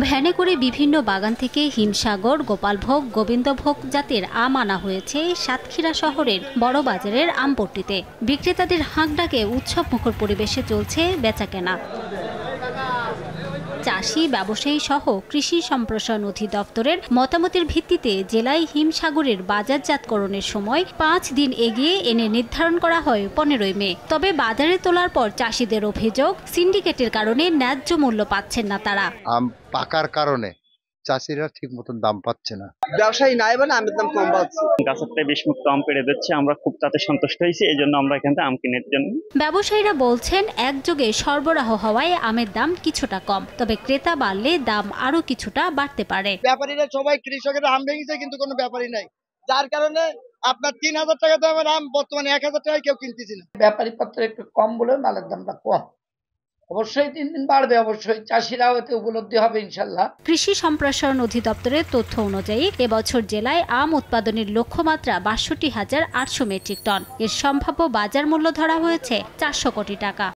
ভ্যানে করে বিভিন্ন বাগান থেকে হিমসাগর, গোপালভোগ, গোবিন্দভোগ জাতের আম আনা হয়েছে সাতক্ষীরা শহরের বড় বাজারের আমপট্টিতে। বিক্রেতাদের হাঁক ডাকে উৎসবমুখর পরিবেশে চলছে বেচাকেনা। চাষি, ব্যবসায়ী সহ কৃষি সম্প্রসারণ অধিদপ্তরের মতামতের ভিত্তিতে জেলায় হিমসাগরের বাজারজাতকরণের সময় 5 দিন এগিয়ে এনে নির্ধারণ করা হয় 15 মে। তবে বাজারে তোলার পর চাষিদের অভিযোগ, সিন্ডিকেটের কারণে ন্যায্য মূল্য পাচ্ছেন না তারা। আম পাকার কারণে চাষিরা ঠিক মতন দাম পাচ্ছে না। ব্যবসায়ী নাই বলে আমের দাম কম পাচ্ছে। গাছের বিষমুক্ত আম পেড়ে দিচ্ছে, আমরা খুব তাতে সন্তুষ্ট হয়েছি। এই জন্য আমরা এখান থেকে আম কিনে জন্য। ব্যবসায়ীরা বলছেন, একযোগে সরবরাহ হওয়ায় আমের দাম কিছুটা কম, তবে ক্রেতা বাড়লে দাম আরো কিছুটা বাড়তে পারে। ব্যাপারীরা সবাই কৃষকের আম ভেঙেছে, কিন্তু কোনো ব্যাপারী নাই, যার কারণে আপনার 3000 টাকা দামের আম বর্তমানে 1000 টাকায় কেউ কিনতেছে না। ব্যাপারী পত্র একটু কম বলে মালের দামটা কম। অবশ্যই 3 দিন বাড়বে, অবশ্যই চাষিরাও এতে উপলব্ধি হবে ইনশাল্লাহ। কৃষি সম্প্রসারণ অধিদপ্তরের তথ্য অনুযায়ী এবছর জেলায় আম উৎপাদনের লক্ষ্যমাত্রা 62,800 মেট্রিক টন। এর সম্ভাব্য বাজার মূল্য ধরা হয়েছে 400 কোটি টাকা।